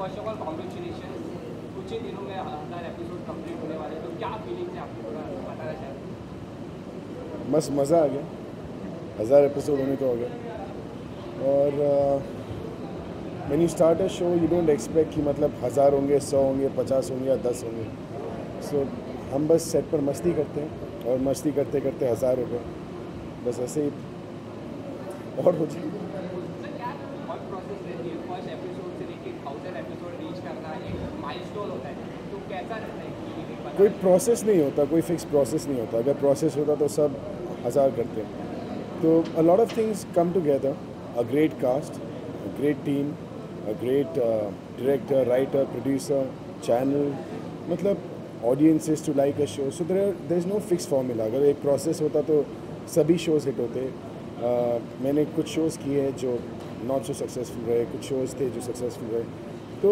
First of all congratulation. कुछ ही दिनों में 1000 एपिसोड कंप्लीट होने वाले, तो क्या फीलिंग्स है आपको, थोड़ा बताना चाहें? बस मज़ा आ गया, 1000 एपिसोड होने को हो गया। और when you start a show you don't expect कि मतलब 1000 होंगे, 100 होंगे, 50 होंगे या 10 होंगे। सो हम बस सेट पर मस्ती करते हैं और मस्ती करते करते 1000 हो गए, बस ऐसे ही और हो जाए। सर क्या बहुत प्रोसेस रहती है फर्स्ट एपिसोड से लेके 1000 एपिसोड रीच करना, एक माइलस्टोन होता है, तो कैसा रहता है कि कोई प्रोसेस नहीं होता, कोई फिक्स प्रोसेस नहीं होता। अगर प्रोसेस होता तो सब 1000 करते। तो a lot of things come together, a great cast, a great team, a great director, writer, producer, channel, मतलब audiences to like a show. So there is no fix formula. अगर एक प्रोसेस होता तो सभी शोज़ हिट होते। मैंने कुछ shows किए हैं जो नॉट सो सक्सेसफुल रहे, कुछ शोज़ थे जो सक्सेसफुल रहे। तो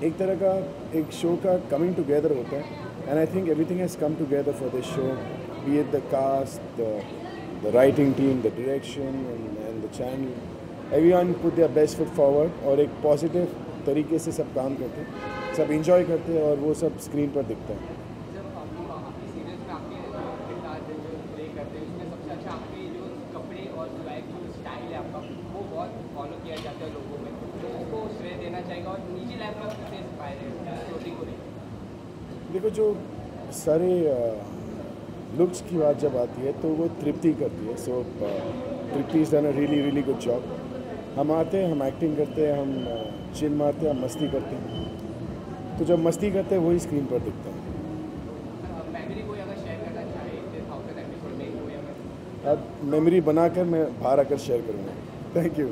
एक तरह का एक शो का कमिंग टुगेदर होता है, and I think everything has come together for this show, be it the cast, the writing team, the direction and the channel. Everyone put their best foot forward और एक positive तरीके से सब काम करते हैं, सब इंजॉय करते हैं और वो सब स्क्रीन पर दिखता है। जब आपकी सीरीज में आपके किरदार जो प्ले करते हैं उसमें सबसे अच्छा आपके जो कपड़े और स्वैग जो स्टाइल है आपका, वो बहुत फॉलो किया जाता है लोगों में, तो उसको श्रेय देना चाहिए। और निजी लाइफ में कितने इंस्पायर है क्लोथिंग को लेकर? देखो, जो सारे लुक्स की बात जब आती है तो वो तृप्ति करती है। So Tripti is done a really really good job. हम आते हैं, हम एक्टिंग करते हैं, हम चिल मारते हैं, हम मस्ती करते हैं। तो जब मस्ती करते हैं वही स्क्रीन पर दिखता है। मेमोरी कोई अगर शेयर करना चाहे 1000 एपिसोड में कोई अगर अब मेमोरी बनाकर मैं बाहर आकर शेयर करूँगा। Thank you.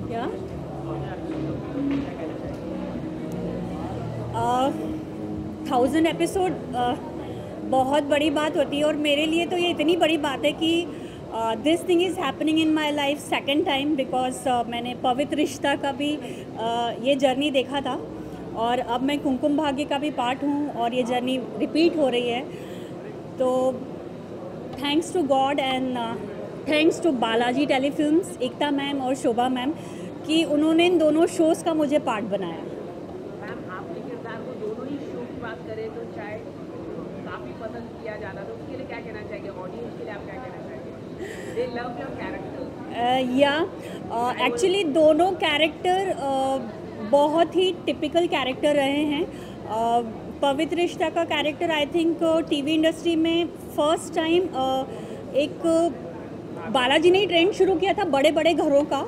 क्या 1000 एपिसोड बहुत बड़ी बात होती है, और मेरे लिए तो ये इतनी बड़ी बात है कि this thing is happening in my life second time, because मैंने पवित्र रिश्ता का भी ये जर्नी देखा था, और अब मैं कुमकुम भाग्य का भी पार्ट हूँ और ये जर्नी रिपीट हो रही है। तो thanks to god and thanks to Balaji Telefilms, Ekta ma'am और शोभा मैम, कि उन्होंने इन दोनों शोज़ का मुझे पार्ट बनाया। मैम, आपके किरदार को दोनों ही शो की बात करें तो शायद काफ़ी पसंद किया जाना, तो उसके लिए क्या कहना चाहिए? ऑडियंस के लिए आप क्या कहना चाहिए? दे लव योर कैरेक्टर। या एक्चुअली दोनों कैरेक्टर बहुत ही टिपिकल कैरेक्टर रहे हैं। पवित्र रिश्ता का character I think TV industry में फर्स्ट टाइम एक बालाजी ने ही ट्रेंड शुरू किया था बड़े बड़े घरों का,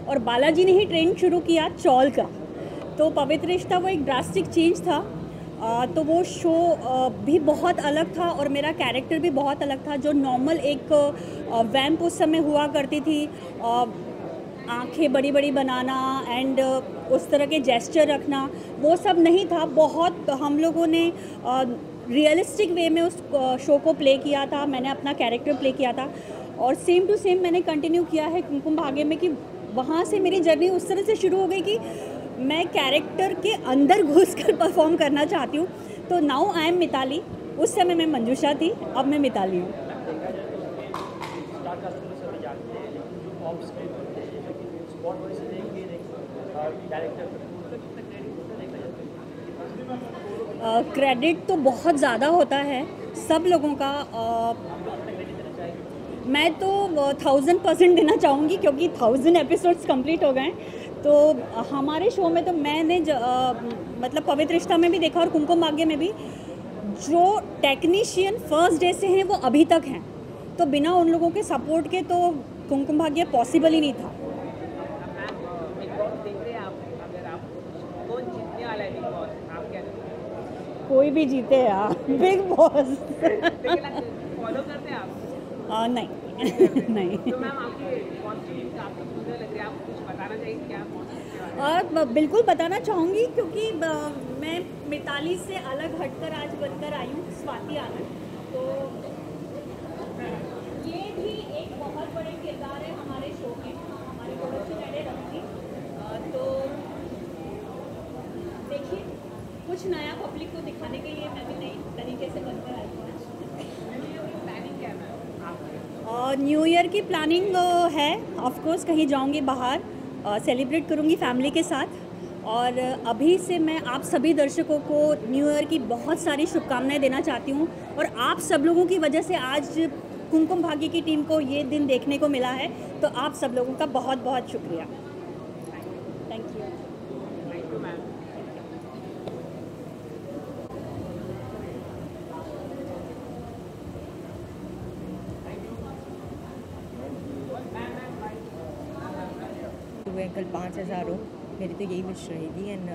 और बालाजी ने ही ट्रेंड शुरू किया चौल का। तो पवित्र रिश्ता वो एक ड्रास्टिक चेंज था। तो वो शो भी बहुत अलग था और मेरा कैरेक्टर भी बहुत अलग था। जो नॉर्मल एक वैम्प उस समय हुआ करती थी, आंखें बड़ी बड़ी बनाना एंड उस तरह के जेस्चर रखना, वो सब नहीं था। बहुत हम लोगों ने रियलिस्टिक वे में उस शो को प्ले किया था। मैंने अपना कैरेक्टर प्ले किया था और सेम टू सेम मैंने कंटिन्यू किया है कुमकुम भाग्य में, कि वहाँ से मेरी जर्नी उस तरह से शुरू हो गई कि मैं कैरेक्टर के अंदर घुसकर परफॉर्म करना चाहती हूँ। तो नाउ आई एम मिताली। उस समय मैं मंजूषा थी, अब मैं मिताली हूँ। क्रेडिट तो बहुत ज़्यादा होता है सब लोगों का। मैं तो 1000% देना चाहूँगी क्योंकि 1000 एपिसोड्स कंप्लीट हो गए। तो हमारे शो में तो मैंने मतलब पवित्र रिश्ता में भी देखा और कुमकुम भाग्य में भी, जो टेक्नीशियन फर्स्ट डे से हैं वो अभी तक हैं। तो बिना उन लोगों के सपोर्ट के तो कुमकुम भाग्य पॉसिबल ही नहीं था। कोई भी जीते यार, बिग बॉस। फॉलो करते हैं आप? नहीं नहीं। तो मैम आपकी कॉस्ट्यूम काफ़ी सुंदर लग रही है, आप कुछ बताना चाहिए क्या? और बिल्कुल बताना चाहूँगी क्योंकि मैं मिताली से अलग हटकर आज बनकर आई हूँ, स्वाति आनंद। तो ये भी एक बहुत बड़े किरदार है हमारे शो में, हमारी प्रोडक्शन हेड है रमनी। तो देखिए, कुछ नया पब्लिक को दिखाने के लिए मैं भी नई तरीके से बनकर आई हूँ। प्लानिंग क्या है आपकी? न्यू ईयर की प्लानिंग है, ऑफ कोर्स कहीं जाऊंगी बाहर, सेलिब्रेट करूंगी फैमिली के साथ। और अभी से मैं आप सभी दर्शकों को न्यू ईयर की बहुत सारी शुभकामनाएं देना चाहती हूं। और आप सब लोगों की वजह से आज कुमकुम भाग्य की टीम को ये दिन देखने को मिला है, तो आप सब लोगों का बहुत बहुत शुक्रिया। Thank you. Thank you ma'am. हुए कल 5000 हो, मेरी तो यही विश रहेगी। एंड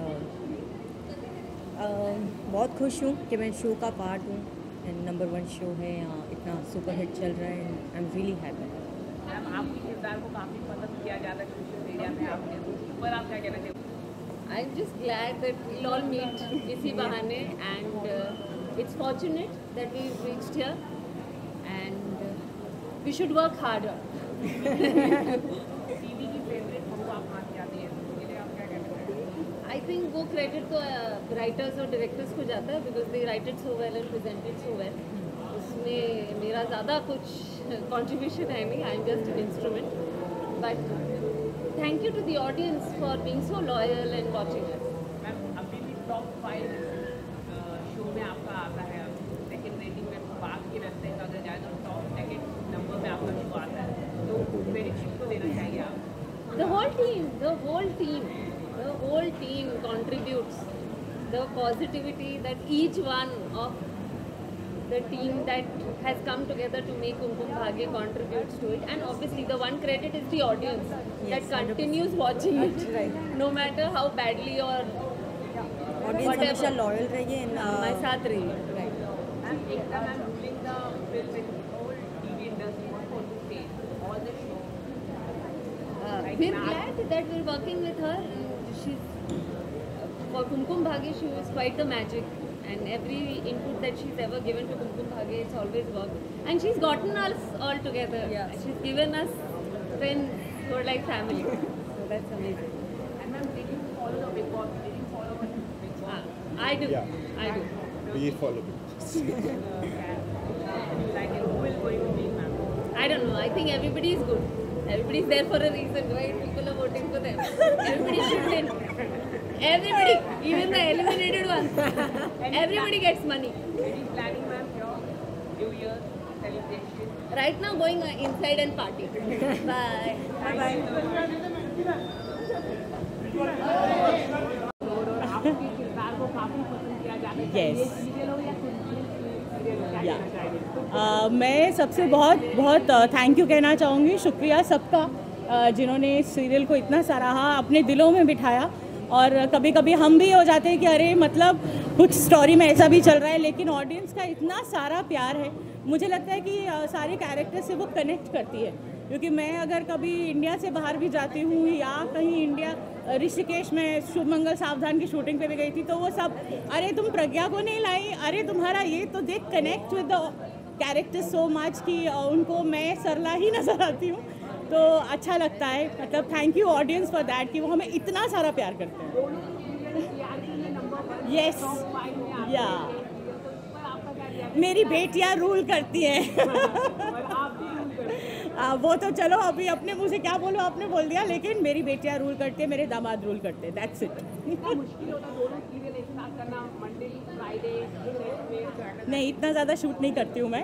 बहुत खुश हूँ कि मैं शो का पार्ट हूँ एंड नंबर 1 शो है, यहाँ इतना सुपर हिट चल रहा है and I am really happy. Ma'am आपके किरदार को काफ़ी पसंद किया जाता है सोशल मीडिया में, आपने उस पर आप क्या कहना चाहिए? I'm just glad that we'll all meet इसी बहाने and it's fortunate that we've reached here and we should work harder. TV की फेवरेट बहू आप मान जाती हैं, उसके लिए आप क्या कहना चाहेंगे? I think वो credit तो writers और directors को जाता है because they write it so well and present it so well. उसमें मेरा ज़्यादा कुछ contribution है नहीं, I'm just an instrument. But thank you to the audience for being so loyal and watching us. Ma'am अभी भी टॉप 5 शो में आपका आता है, सेकंड रेटिंग में बात की रखते हैं, अगर जाए तो टॉप सेकंड नंबर में आपका शो आता है, तो क्रेडिट किसको देना चाहिए आप? The whole team contributes the positivity that each one of the team that has come together to make Kumkum Bhagya contributes to it, and obviously the one credit is the audience that continues watching it, Right. no matter how badly or audience Whatever. हमेशा loyal रहिए and हमारे साथ रही है. Ma'am Ekta ma'am ruling the film in whole TV industry, what want to say? All the show. We're glad that we're working with her. She's for Kumkum Bhagya, she was quite the magic, and every input that she's ever given to Kumkum Bhagya, it's always worked. And she's gotten us all together. Yeah. She's given us friends who are like family. So that's amazing. And ma'am, did you follow the Big Boss? Did you follow the Big Boss? I do. Yeah. I do. We follow it. Like who will going to win, ma'am? I don't know. I think everybody is good. Everybody's there for a reason, right? People are voting for them. Everybody should win. Everybody, even the eliminated ones. Everybody gets money. Any planning, ma'am, your New Year celebration? Right now, going inside and party. Bye. आपके किरदार को काफी पसंद किया जाता है। Yes. ये serial हो या सीरियल हो, क्या Yeah. कहना चाहेंगे? मैं सबसे बहुत थैंक यू कहना चाहूँगी, शुक्रिया सबका जिन्होंने इस सीरियल को इतना सराहा, अपने दिलों में बिठाया। और कभी कभी हम भी हो जाते हैं कि अरे मतलब कुछ स्टोरी में ऐसा भी चल रहा है, लेकिन ऑडियंस का इतना सारा प्यार है। मुझे लगता है कि सारे कैरेक्टर से वो कनेक्ट करती है, क्योंकि मैं अगर कभी इंडिया से बाहर भी जाती हूँ या कहीं इंडिया ऋषिकेश में शुभ मंगल सावधान की शूटिंग पे भी गई थी, तो वो सब अरे तुम प्रज्ञा को नहीं लाई, अरे तुम्हारा ये, तो they connect with the character so much कि उनको मैं सरला ही नज़र आती हूँ। तो अच्छा लगता है, मतलब thank you audience for that कि वो हमें इतना सारा प्यार करते हैं। यस या मेरी बेटियां रूल करती हैं। वो तो चलो अभी अपने मुँह से क्या बोलो, आपने बोल दिया, लेकिन मेरी बेटियां रूल करती है, मेरे दामाद रूल करते हैं, दैट्स इट। नहीं, इतना ज़्यादा शूट नहीं करती हूँ मैं,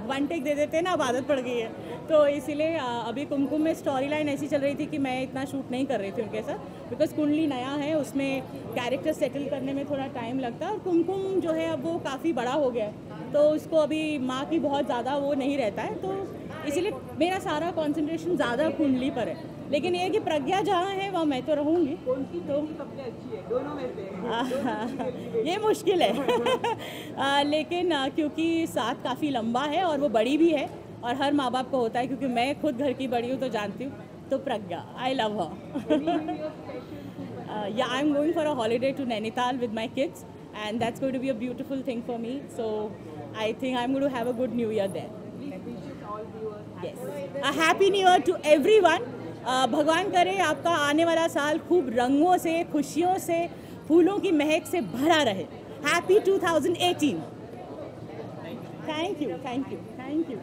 1 टेक दे देते हैं ना, अब आदत पड़ गई है, तो इसीलिए अभी कुमकुम में स्टोरी लाइन ऐसी चल रही थी कि मैं इतना शूट नहीं कर रही थी उनके साथ, बिकॉज कुंडली नया है, उसमें कैरेक्टर सेटल करने में थोड़ा टाइम लगता है, और कुमकुम जो है अब वो काफ़ी बड़ा हो गया है, तो उसको अभी माँ की बहुत ज़्यादा वो नहीं रहता है, तो इसीलिए मेरा सारा कंसंट्रेशन ज़्यादा कुंडली पर है। लेकिन ये कि प्रज्ञा जहाँ है वहाँ मैं तो रहूँगी, तो सबसे अच्छी है दोनों में से। ये मुश्किल है लेकिन क्योंकि साथ काफ़ी लंबा है और वो बड़ी भी है, और हर माँ बाप को होता है, क्योंकि मैं खुद घर की बड़ी हूँ तो जानती हूँ, तो प्रज्ञा आई love her. Yeah I am going for a holiday to Nainital with my kids, and that's going to be a beautiful thing for me, so I think I am going to have a good new year there. Yes. A happy new year to everyone. भगवान करे आपका आने वाला साल खूब रंगों से, खुशियों से, फूलों की महक से भरा रहे। Happy 2018. Thank you, thank you, thank you.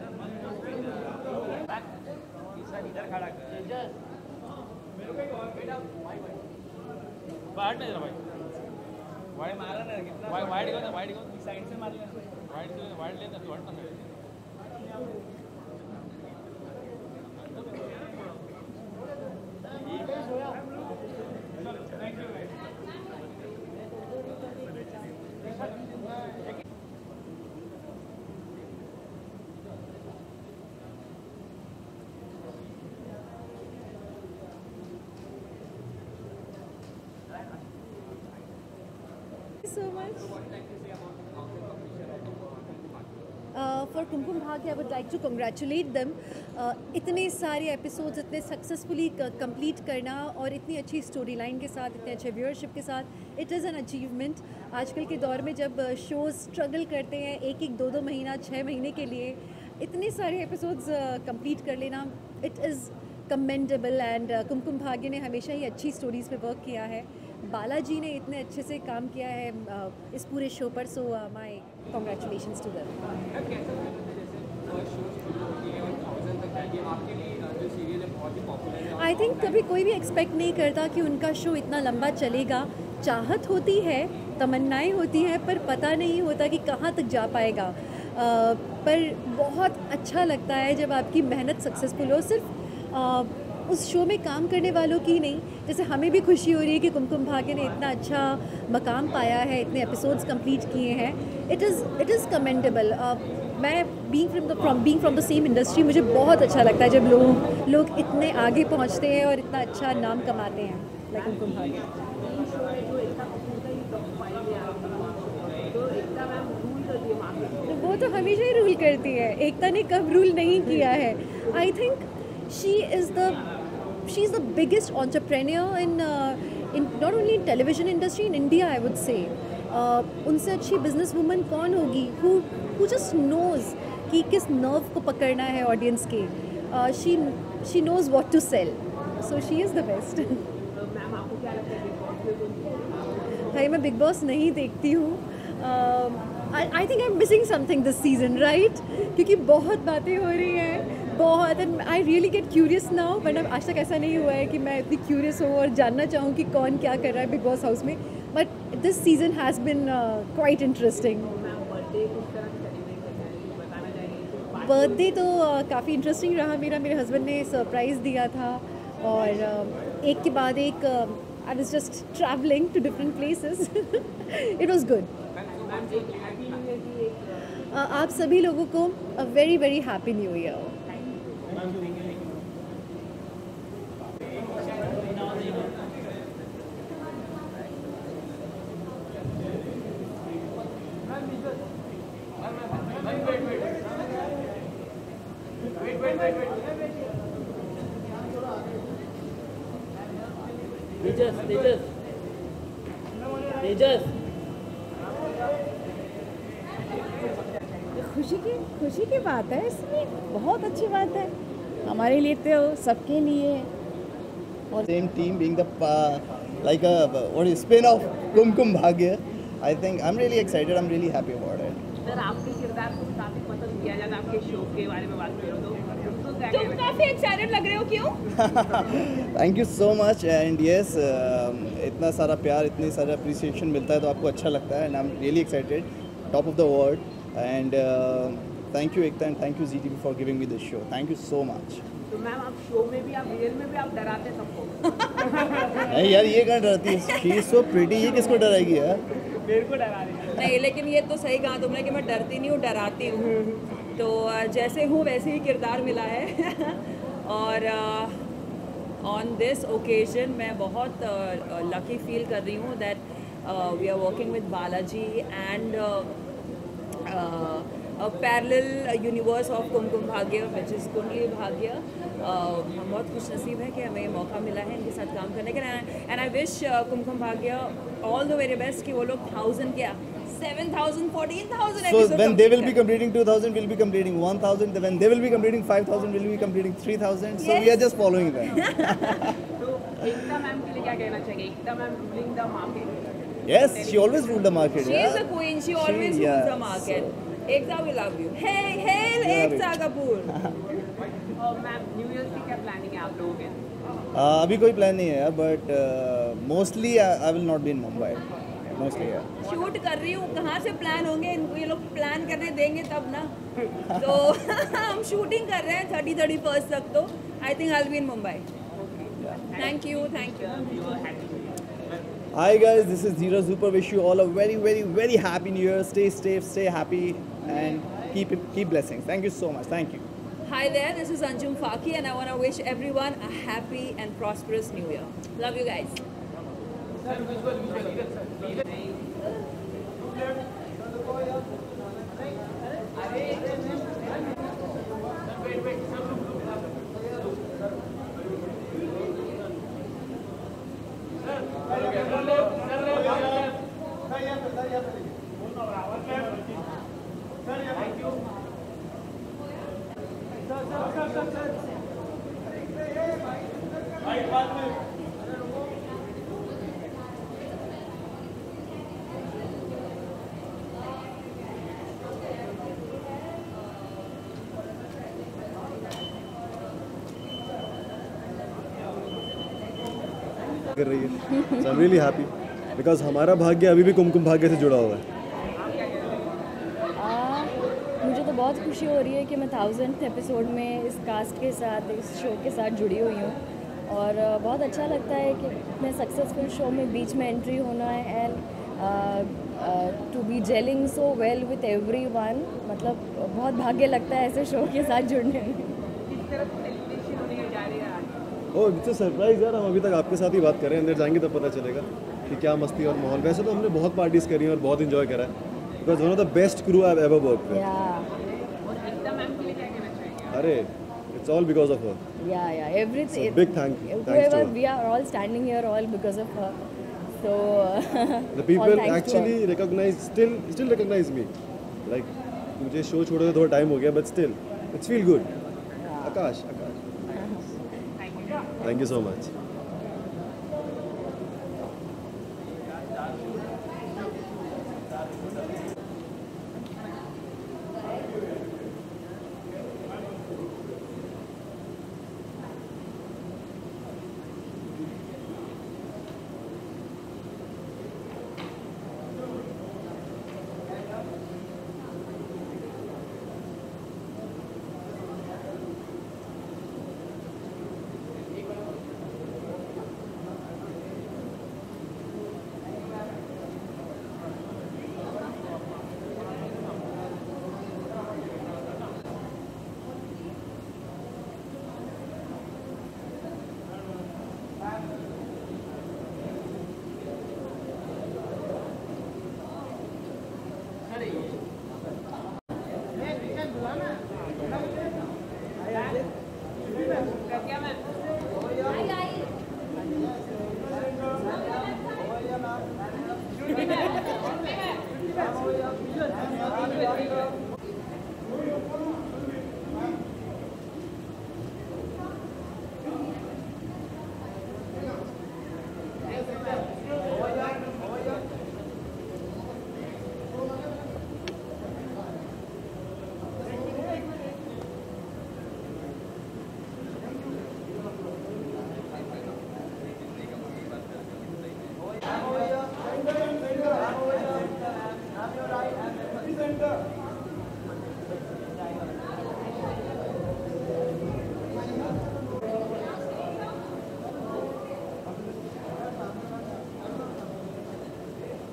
So much. For Kumkum Bhagya, I would like to congratulate them. इतने सारे एपिसोड्स इतने सक्सेसफुली कंप्लीट करना और इतनी अच्छी स्टोरी लाइन के साथ, इतने अच्छे व्यूअरशिप के साथ, इट इज़ एन अचीवमेंट। आजकल के दौर में जब शोज़ स्ट्रगल करते हैं 1-1, 2-2 महीना, 6 महीने के लिए इतने सारे एपिसोड्स कंप्लीट कर लेना, it is commendable. And Kumkum Bhagya ने हमेशा ही अच्छी स्टोरीज़ पे वर्क किया है। बालाजी ने इतने अच्छे से काम किया है इस पूरे शो पर, so my congratulations to them. I think कभी कोई भी एक्सपेक्ट नहीं करता कि उनका शो इतना लंबा चलेगा। चाहत होती है, तमन्नाएं होती हैं, पर पता नहीं होता कि कहाँ तक जा पाएगा। पर बहुत अच्छा लगता है जब आपकी मेहनत सक्सेसफुल हो, सिर्फ उस शो में काम करने वालों की नहीं, जैसे हमें भी खुशी हो रही है कि कुमकुम भाग्य ने इतना अच्छा मकाम पाया है, इतने एपिसोड्स कंप्लीट किए हैं। It is commendable. मैं being from the same industry, मुझे बहुत अच्छा लगता है जब लोग इतने आगे पहुंचते हैं और इतना अच्छा नाम कमाते हैं लाइक कुमकुम भाग्य। वो तो हमेशा ही रूल करती है, एकता ने कब रूल नहीं किया है। I think she is the biggest entrepreneur in not only in television industry in India, I would say. उनसे अच्छी बिजनेस वूमन कौन होगी who just knows कि किस नर्व को पकड़ना है ऑडियंस के। she knows what to sell, so she is the best. Ma'am आपको क्या लगता है भाई मैं बिग बॉस नहीं देखती हूँ। I think I'm missing something this season, right? क्योंकि बहुत बातें हो रही हैं, बहुत, and I really get curious now. But आज तक ऐसा नहीं हुआ है कि मैं इतनी क्यूरियस हूँ और जानना चाहूँ कि कौन क्या कर रहा है बिग बॉस हाउस में। But this season has been quite interesting. Birthday तो काफ़ी इंटरेस्टिंग रहा मेरा। मेरे हस्बैंड ने सरप्राइज़ दिया था, और एक के बाद एक I was just travelling to different places. It was good. आप सभी लोगों को a very very happy new year. Tejas खुशी की बात है, इसमें बहुत अच्छी बात है। हमारे लिए तो सबके लिए है। Same team being the like a what is spin-off Kumkum Bhagya. I think I'm really excited. I'm really happy about it. Sir आपके किरदार को काफी पसंद किया जाता है, आपके शो के बारे में बात करो तो तुम काफी एक्साइटेड लग रहे हो, क्यों? Thank you so much and yes, इतना सारा प्यार, इतनी सारा appreciation मिलता है तो आपको अच्छा लगता है and I'm really excited. Top of the world and thank you Ekta and thank you ZTV for giving me this show. Thank you so much. तो मैम आप शो में भी, आप रियल में भी आप डराते सबको? नहीं यार ये कहाँ डरती है? She is so pretty, ये किसको डराएगी यार? मेरे को डरा रही है। नहीं, लेकिन ये तो सही कहा तुमने कि मैं डरती नहीं हूँ, डराती हूँ। तो जैसे हूँ वैसे ही किरदार मिला है और ऑन दिस ओकेजन मैं बहुत लकी फील कर रही हूँ that we are working with Balaji and parallel universe of Kumkum Bhagya which is Kundali Bhagya. हम बहुत खुश नसीब है कि हमें ये मौका मिला है इनके साथ काम करने का and I wish Kumkum Bhagya all the very best कि वो लोग 1000 क्या 7,000 14,000 So when they will be completing 2,000, we'll be completing 1,000. When they will be completing 5,000, we'll be completing 3,000. So we are just following them. तो एकता मैम के लिए क्या कहना चाहिए? Ekta ma'am ruling the market. Yes, she always ruled the market. She is the queen. She always rules the market. Ekta, we love you. Hey, hail Ekta Kapoor. और ma'am new year की क्या planning है आप लोगों के? अभी कोई plan नहीं है but mostly I will not be in Mumbai. Mostly yeah. Shoot कर रही हूँ, कहाँ से प्लान होंगे इनको, ये लोग प्लान करने देंगे तब ना। तो हम शूटिंग कर रहे हैं 31st तक, तो I think I will be in Mumbai. Thank you, thank you. Hi guys, this is Zero Super. Wish you all a very, very, very happy New Year. Stay safe, stay happy, and keep blessings. Thank you so much. Thank you. Hi there, this is Anjum Faki and I want to wish everyone a happy and prosperous New Year. Love you guys. कर रही है। So I'm really happy because हमारा भाग्य अभी भी कुमकुम भाग्य से जुड़ा हुआ है। मुझे तो बहुत खुशी हो रही है कि मैं 1000th एपिसोड में इस कास्ट के साथ, इस शो के साथ जुड़ी हुई हूँ और बहुत अच्छा लगता है कि इतने सक्सेसफुल शो में बीच में एंट्री होना है and to be gelling so well with everyone. मतलब बहुत भाग्य लगता है ऐसे शो के साथ जुड़ने में। ओह इट्स अ सरप्राइज यार, हम अभी तक आपके साथ ही बात कर रहे हैं, अंदर जाएंगे तब पता चलेगा कि क्या मस्ती और माहौल। वैसे तो हमने बहुत पार्टीज करी हैं और बहुत इन्जॉय करा है because one of the best crew I have ever worked with. अरे it's all because of her. Yeah everything. Big thanks to we are all standing here all because of her. So the people actually still recognize me. Like मुझे show छोड़े थोड़ा time हो गया but still it's feel good. Akash thank you so much.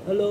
Hello.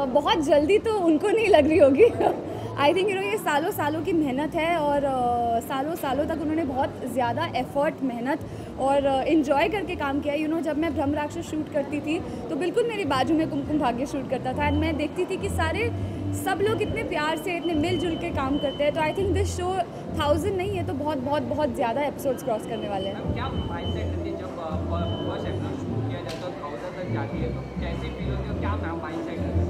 बहुत जल्दी तो उनको नहीं लग रही होगी। आई थिंक ये सालों सालों की मेहनत है और सालों सालों तक उन्होंने बहुत ज़्यादा एफर्ट, मेहनत और इन्जॉय करके काम किया। जब मैं ब्रह्म राक्षस शूट करती थी तो बिल्कुल मेरी बाजू में कुमकुम भाग्य शूट करता था एंड मैं देखती थी कि सब लोग इतने प्यार से, इतने मिलजुल के काम करते हैं। तो आई थिंक दिस शो 1000 नहीं है तो बहुत बहुत बहुत ज़्यादा एपिसोड्स क्रॉस करने वाले हैं। क्या माइंडसेट रहती है जब फर्स्ट एपिसोड शूट किया जाता है 1000 तक जाती है तो कैसी फील होती है, क्या माइंडसेट रहती है?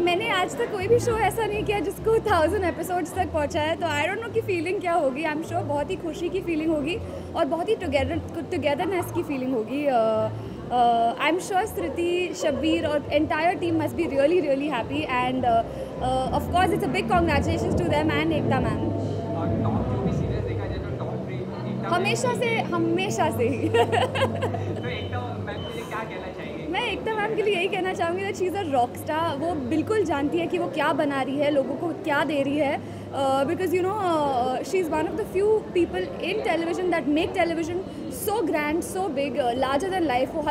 मैंने आज तक कोई भी शो ऐसा नहीं किया जिसको 1000 एपिसोड्स तक पहुंचा है, तो आई डोंट नो कि फीलिंग क्या होगी। आई एम श्योर बहुत ही खुशी की फीलिंग होगी और बहुत ही टुगेदरनेस की फीलिंग होगी। I am sure Smriti, Shabbir और entire team must be really really happy and of course it's a big congratulations to them and Ekta ma'am. हमेशा से ही तो एकता मैम के लिए क्या कहना चाहिए? मैं एकता मैम के लिए यही कहना चाहूँगी that she is a rock star. वो बिल्कुल जानती है कि वो क्या बना रही है, लोगों को क्या दे रही है, because she is one of the few people in television that make television so grand, so big, larger than life. वो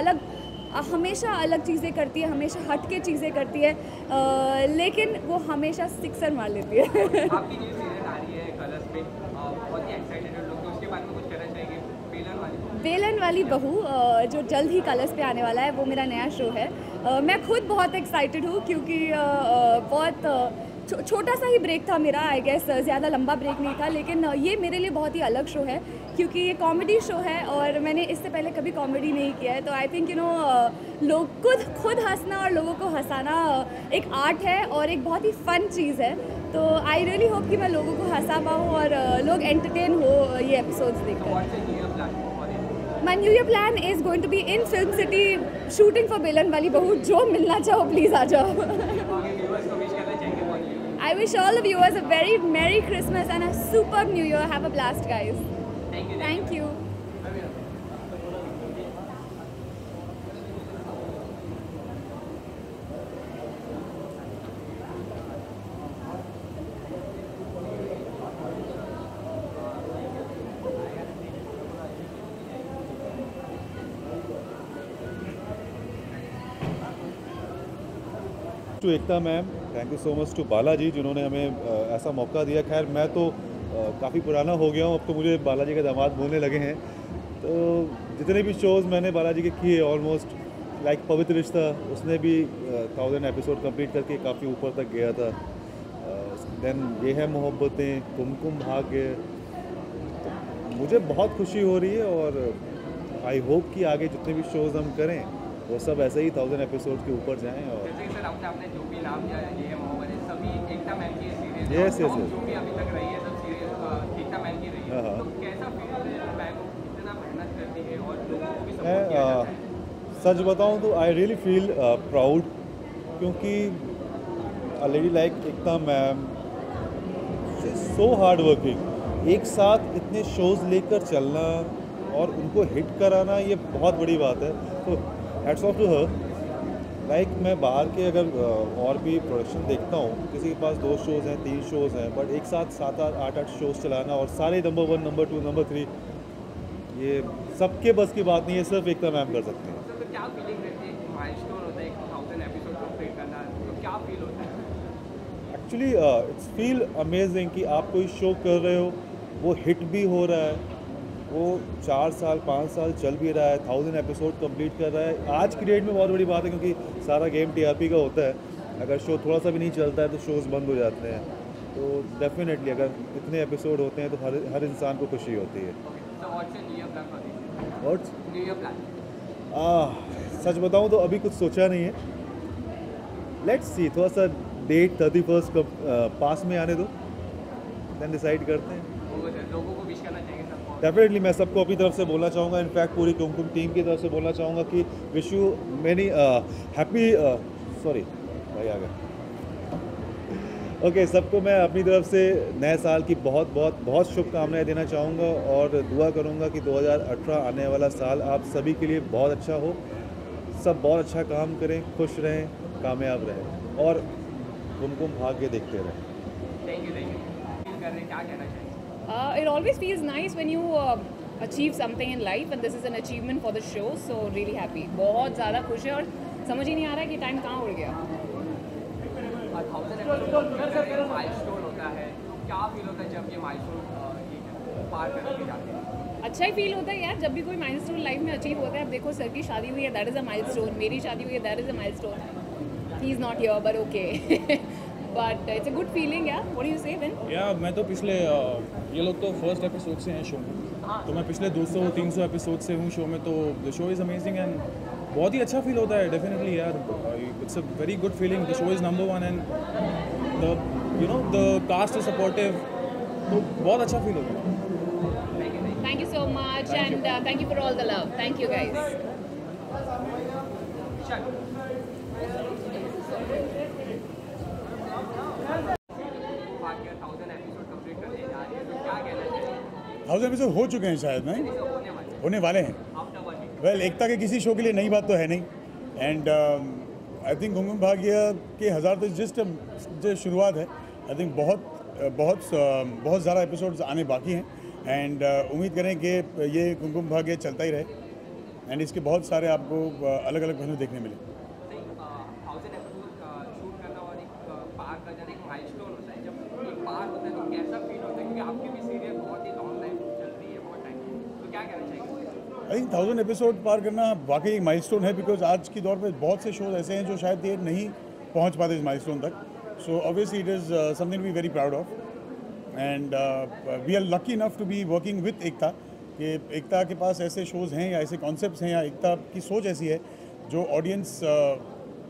हमेशा अलग चीज़ें करती है, हमेशा हट के चीज़ें करती है, लेकिन वो हमेशा सिक्सर मार लेती है। आपकी जो सीरियल आ रही है कलर्स पे, बहुत ही एक्साइटेड है लोग, तो उसके बारे में कुछ कहना चाहेंगे? बेलन वाली बहू जो जल्द ही कलर्स पे आने वाला है, वो मेरा नया शो है। मैं खुद बहुत एक्साइटेड हूँ क्योंकि बहुत छोटा सा ही ब्रेक था मेरा, आई गेस ज़्यादा लंबा ब्रेक नहीं था, लेकिन ये मेरे लिए बहुत ही अलग शो है क्योंकि ये कॉमेडी शो है और मैंने इससे पहले कभी कॉमेडी नहीं किया है। तो आई थिंक लोग खुद हंसना और लोगों को हंसाना एक आर्ट है और एक बहुत ही फ़न चीज़ है। तो आई रियली होप कि मैं लोगों को हंसा पाऊँ और लोग एंटरटेन हो ये एपिसोड्स देखकर। My new year plan is going to be in film city shooting for Belan Wali बहू। जो मिलना चाहो प्लीज़ आ जाओ। I wish all the viewers a very Merry Christmas and a superb New Year. Have a blast, guys. Thank you. To Ekta ma'am, thank you so much to Balaji जिन्होंने हमें ऐसा मौका दिया। खैर मैं तो काफ़ी पुराना हो गया हूँ, अब तो मुझे बालाजी के दामाद बोलने लगे हैं। तो जितने भी शोज़ मैंने बालाजी के किए ऑलमोस्ट, लाइक पवित्र रिश्ता, उसने भी 1000 एपिसोड कंप्लीट करके काफ़ी ऊपर तक गया था। देन ये है मोहब्बतें, कुमकुम भाग्य। तो मुझे बहुत खुशी हो रही है और आई होप कि आगे जितने भी शोज़ हम करें वो सब ऐसे ही 1000 एपिसोड के ऊपर जाएं। और जैसे सर आपने जो भी नाम दिया ये है मोहब्बत, सभी एकता मैम की सीरीज, यस जो भी अभी तक रही है सब सीरीज एकता मैम की रही है। तो कैसा फील होता है मैम इतना मेहनत करती है और लोगों को भी सपोर्ट किया सच बताऊं तो आई रियली फील प्राउड, क्योंकि a lady like Ekta ma'am so hard working, एक साथ इतने शोज़ लेकर चलना और उनको हिट कराना ये बहुत बड़ी बात है। तो hats off to her. Like मैं बाहर के अगर और भी प्रोडक्शन देखता हूँ, किसी के पास 2 शोज़ हैं 3 शोज़ हैं, बट एक साथ 7-8 शोज़ चलाना और सारे नंबर 1 नंबर 2 नंबर 3, ये सबके बस की बात नहीं है, सिर्फ एकता मैम कर सकते हैं। तो क्या फीलिंग रहती है, माइलस्टोन होता है 1000 एपिसोड कंप्लीट करना, तो क्या फील होता है? एक्चुअली इट्स फील अमेजिंग कि आप कोई शो कर रहे हो, वो हिट भी हो रहा है, वो 4 साल 5 साल चल भी रहा है, 1000 एपिसोड कंप्लीट कर रहा है। आज की डेट में बहुत बड़ी बात है, क्योंकि सारा गेम टीआरपी का होता है। अगर शो थोड़ा सा भी नहीं चलता है तो शोज़ बंद हो जाते हैं। तो डेफिनेटली अगर इतने एपिसोड होते हैं तो हर इंसान को खुशी होती है। So what's your New Year plan for this year? What? New Year plan? सच बताऊं तो अभी कुछ सोचा नहीं है। लेट्स सी, थोड़ा सा डेट 31 का पास में आने दो, देन डिसाइड करते हैं। लोगों को विश करना चाहिए सबको। डेफिनेटली मैं सबको अपनी तरफ से बोलना चाहूँगा, इनफैक्ट पूरी कुमकुम टीम की तरफ से बोलना चाहूँगा कि wish you many happy sorry भाई आ गया ओके सबको मैं अपनी तरफ से नए साल की बहुत बहुत बहुत शुभकामनाएं देना चाहूँगा और दुआ करूँगा कि 2018 आने वाला साल आप सभी के लिए बहुत अच्छा हो, सब बहुत अच्छा काम करें, खुश रहें, कामयाब रहें और कुमकुम भाग्य देखते रहें। थैंक यू फील कर रहे हैं, क्या कहना चाहिए? It always feels nice when you achieve something in life and this is an achievement for the show, so really happy, बहुत ज़्यादा खुश है और समझ ही नहीं आ रहा है कि टाइम कहाँ उड़ गया। 1000 एपिसोड माइलस्टोन होता है, तो क्या फील होता है जब ये माइलस्टोन पार करके जाते हैं? अच्छा ही फील होता है यार, जब भी कोई माइलस्टोन लाइफ में अचीव होता है। अब देखो सर की शादी हुई है, दैट इज़ अ माइलस्टोन, मेरी शादी हुई है, that is a milestone. He is not here but okay but it's a good feeling यार। व्हाट डू यू से व्हेन? या मैं तो पिछले ये लोग तो फर्स्ट एपिसोड से हैं शो में, तो मैं पिछले 200-300 एपिसोड से हूँ शो में, तो the show is amazing and बहुत ही अच्छा फील होता है डेफिनेटली यार। It's a very good feeling, the show is number 1 and the cast is supportive, तो बहुत अच्छा फील होता है। Thank you so much and thank you for all the love. Thank you guys. भाग्य 1000 episode complete कर दिए जा रही है, तो क्या कहना चाहिए? 1000 एपिसोड हो चुके हैं शायद, नहीं होने वाले हैं। वेल एकता के किसी शो के लिए नई बात तो है नहीं, and I think Kumkum Bhagya के 1000 तो जस्ट शुरुआत है। आई थिंक बहुत ज़्यादा एपिसोड्स आने बाकी हैं एंड उम्मीद करें कि ये कुमकुम भाग्य चलता ही रहे एंड इसके बहुत सारे आपको अलग अलग पहलू देखने मिले। 1000 एपिसोड शूट करना और एक पार कर जाना एक माइलस्टोन होता है, जब एक पार होता है तो कैसा फील होता है, क्योंकि आपकी भी सीरियल बहुत ही लॉन्ग टाइम चलती है, बहुत टाइम, तो क्या कहना चाहिए? आई थिंक 1000 एपिसोड पार करना वाकई एक माइलस्टोन है, बिकॉज आज की दौर पे बहुत से शोज ऐसे हैं जो शायद ये नहीं पहुंच पाते इस माइलस्टोन तक। So obviously it is something to be very proud of and we are lucky enough to be working with Ekta, कि एकता के पास ऐसे शोज़ हैं या ऐसे कॉन्सेप्ट्स हैं या एकता की सोच ऐसी है जो ऑडियंस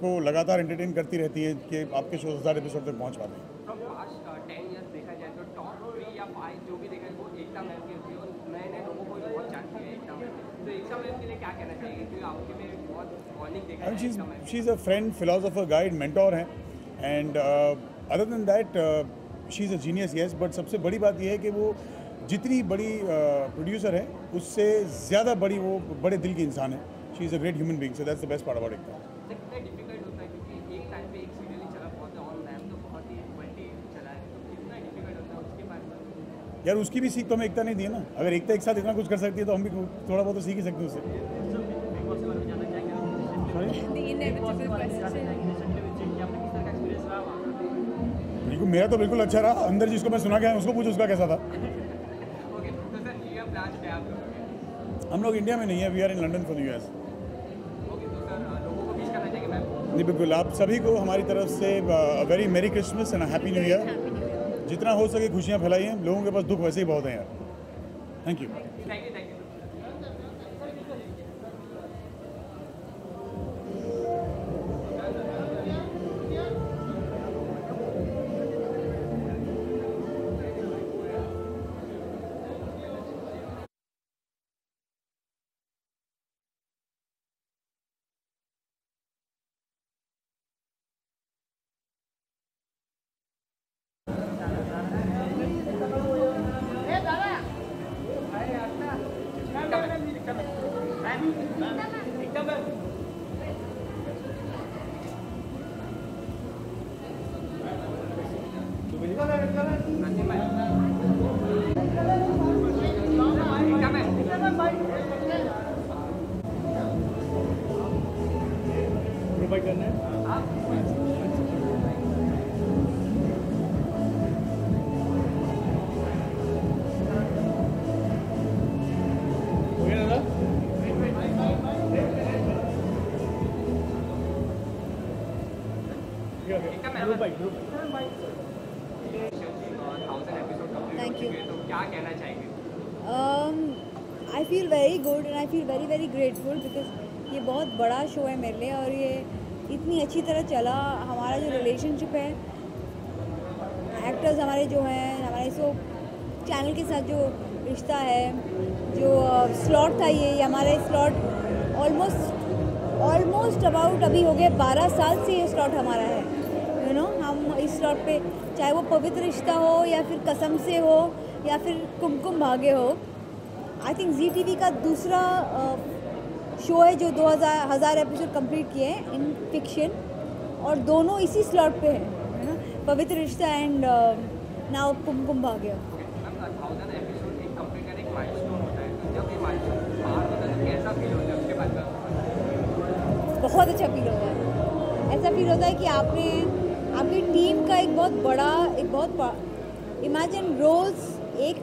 को लगातार एंटरटेन करती रहती है कि आपके शोज़ 1000 एपिसोड तक पहुंच पाते हैं। फ्रॉम पास्ट 10 इयर्स देखा जाए तो टॉप 3 या 5 जो भी देखा जाए वो एकता मैम की होती है और नए नए लोगों को भी बहुत जानती है एकता मैम, तो एकता मैम के लिए क्या कहना चाहिए, क्योंकि आपके में बहुत बॉन्डिंग देखा है Ekta ma'am. She is a friend, philosopher, guide, mentor हैं and other than that she is a genius yes, but सबसे बड़ी बात यह है कि वो जितनी बड़ी प्रोड्यूसर है उससे ज़्यादा बड़ी वो बड़े दिल की इंसान है। She is a great human being, so that's the best part about Ekta. कितना डिफिकल्ट होता है, क्योंकि एक टाइम पे एक सीरियल ही चला, बहुत ऑन मैम तो बहुत ही मल्टी चला है, तो कितना डिफिकल्ट होता है उसके बारे में? यार उसकी भी सीख तो हमें एकता नहीं दी है ना, अगर एकता एक साथ इतना कुछ कर सकती है तो हम भी थोड़ा बहुत तो सीख ही सकते हैं उससे। बिल्कुल, मेरा तो बिल्कुल अच्छा रहा, अंदर जिसको मैं सुना गया उसको पूछ उसका कैसा था। ओके, तो सर न्यू ईयर प्लान क्या आप लोग? हम लोग इंडिया में नहीं है, we are in London for the US. Okay, तो सर लोगों को विश करना चाहिए मैम? जी बिल्कुल, आप सभी को हमारी तरफ से वेरी मेरी Christmas and happy new year. जितना हो सके खुशियाँ फैलाइए, लोगों के पास दुख वैसे ही बहुत हैं यार। Thank you. Thank you. Thank you. तो क्या कहना चाहेंगे? I feel very good and I feel very very grateful because ये बहुत बड़ा शो है मेरे लिए और ये इतनी अच्छी तरह चला. हमारा जो रिलेशनशिप है एक्टर्स हमारे जो हैं हमारे सो चैनल के साथ जो रिश्ता है जो स्लॉट था ये हमारा स्लॉट ऑलमोस्ट अबाउट अभी हो गए 12 साल से ये स्लॉट हमारा है. यू नो हम इस स्लॉट पे चाहे वो पवित्र रिश्ता हो या फिर कसम से हो या फिर कुमकुम भाग्य हो. आई थिंक ZTV का दूसरा शो है जो 2000 एपिसोड कंप्लीट किए हैं इन फिक्शन और दोनों इसी स्लॉट पे हैं है ना. पवित्र रिश्ता and now Kumkum Bhagya. 1000 episode एक कंप्लीट करने एक माइलस्टोन होता है. तो जब ये माइलस्टोन पार होता है तो कैसा फील होता है उसके बाद? बहुत अच्छा फील होता है. ऐसा फील होता है कि आपने आपकी टीम का एक बहुत इमेजिन रोल्स एक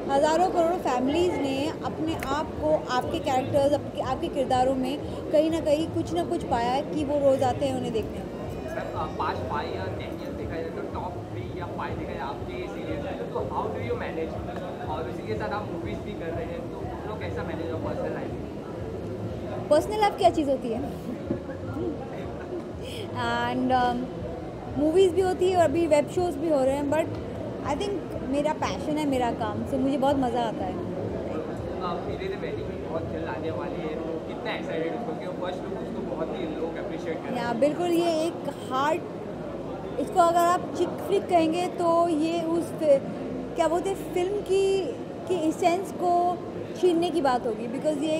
हज़ारों करोड़ों फैमिलीज़ ने अपने आप को आपके कैरेक्टर्स आपके किरदारों में कहीं ना कहीं कुछ ना कुछ पाया है कि वो रोज़ आते हैं उन्हें देखने. पाँच 5 या 10 ईयर्स देखा जाए तो टॉप 3 या 5 देखा जाए आपके सीरियल्स है तो हाउ डू यू मैनेज? और उसी के साथ आप मूवीज़ भी कर रहे हैं तो उन लोग कैसा मैनेज हो पर्सनल लाइफ? पर्सनल लाइफ क्या चीज़ होती है एंड मूवीज़ भी होती है और अभी वेब शोज़ भी हो रहे हैं. बट आई थिंक मेरा पैशन है मेरा काम से मुझे बहुत मज़ा आता है. धीरे धीरे वेडिंग बहुत जल्द आने वाली है तो कितना एक्साइटेड हो क्योंकि फर्स्ट लुक उसको बहुत ही लोग अप्रिशिएट करते हैं. बिल्कुल ये एक हार्ड इसको अगर आप चिक फ्लिक कहेंगे तो ये उस क्या बोलते हैं फिल्म की इसेंस को छीनने की बात होगी. बिकॉज ये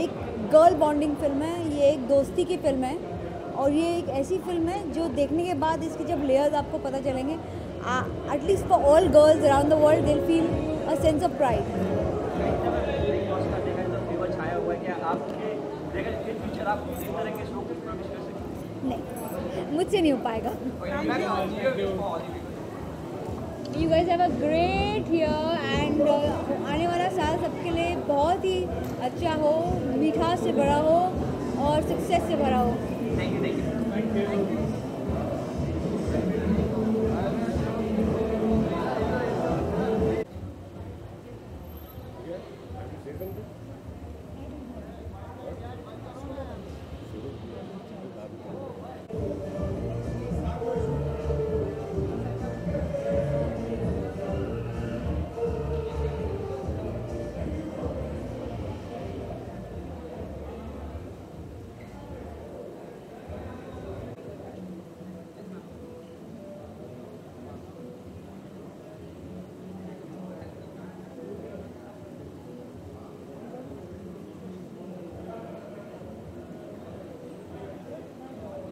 एक गर्ल बॉन्डिंग फिल्म है. ये एक दोस्ती की फिल्म है और ये एक ऐसी फिल्म है जो देखने के बाद इसके जब लेयर्स आपको पता चलेंगे at least for all girls around the world they feel a sense of pride. नहीं मुझसे नहीं हो पाएगा. You guys have a great year and आने वाला साल सबके लिए बहुत ही अच्छा हो, मिठास से भरा हो और सक्सेस से भरा हो. Thank you.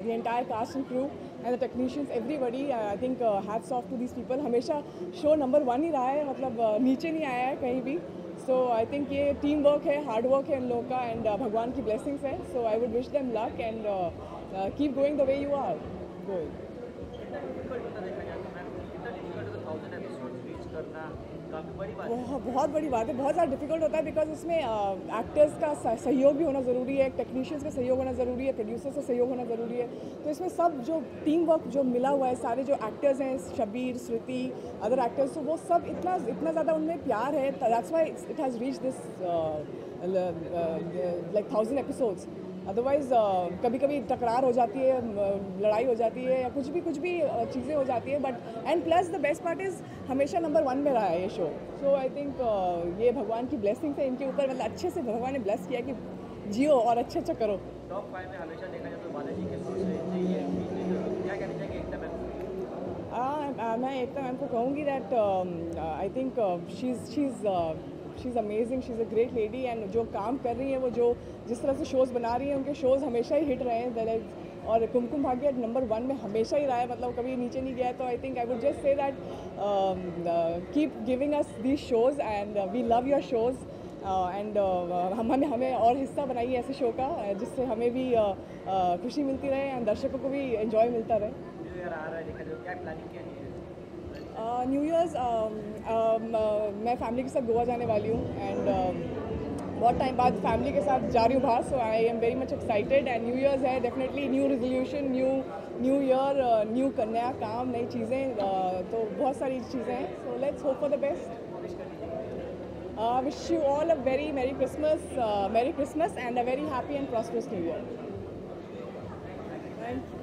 The entire cast and crew and the technicians, everybody, I think hats off to these people. हमेशा शो नंबर 1 ही रहा है, मतलब नीचे नहीं आया है कहीं भी. So I think ये टीम वर्क है, हार्ड वर्क है इन लोगों का एंड भगवान की ब्लेसिंग्स है. So I would wish them luck and keep going the way you are going. बहुत बड़ी बात है, बहुत ज़्यादा डिफिकल्ट होता है बिकॉज उसमें एक्टर्स का सहयोग भी होना ज़रूरी है, टेक्नीशियंस का सहयोग होना ज़रूरी है, प्रोड्यूसर्स का सहयोग होना ज़रूरी है. तो इसमें सब जो टीम वर्क जो मिला हुआ है, सारे जो एक्टर्स हैं, शबीर, श्रुति, अदर एक्टर्स, तो वो सब इतना ज़्यादा उनमें प्यार है. That's why it has reached this like 1000 episodes. Otherwise कभी कभी टकरार हो जाती है, लड़ाई हो जाती है या कुछ भी चीज़ें हो जाती है. But and plus the best part is हमेशा नंबर 1 में रहा है ये शो. सो आई थिंक ये भगवान की ब्लेसिंग्स है इनके ऊपर. मतलब अच्छे से भगवान ने ब्लेस किया कि जियो और अच्छा करो. टॉप 5 में हमेशा देखा जाए तो बालाजी के शो से क्या कहना चाहिए एकता मैम? मैं एकता मैम को कहूँगी that I think she is amazing, she is a great lady and जो काम कर रही हैं वो जो जिस तरह से शोज़ बना रही हैं उनके शोज़ हमेशा ही हिट रहे हैं और कुमकुम भाग्य नंबर 1 में हमेशा ही रहा है, मतलब कभी नीचे नहीं गया। तो I think I would just say that keep giving us these shows and we love your shows and हमें और हिस्सा बनाइए ऐसे शो का जिससे हमें भी खुशी मिलती रहे एंड दर्शकों को भी एंजॉय मिलता रहे। न्यू ईयर्स मैं फैमिली के साथ गोवा जाने वाली हूँ एंड बहुत टाइम बाद फैमिली के साथ जा रही हूँ बाहर, so I am very much excited and new years है definitely new resolution, new year, new नया काम, नई चीज़ें, तो बहुत सारी चीज़ें हैं। So let's hope for the best. Wish you all a very Merry Christmas and a very happy and prosperous New Year. Thank you.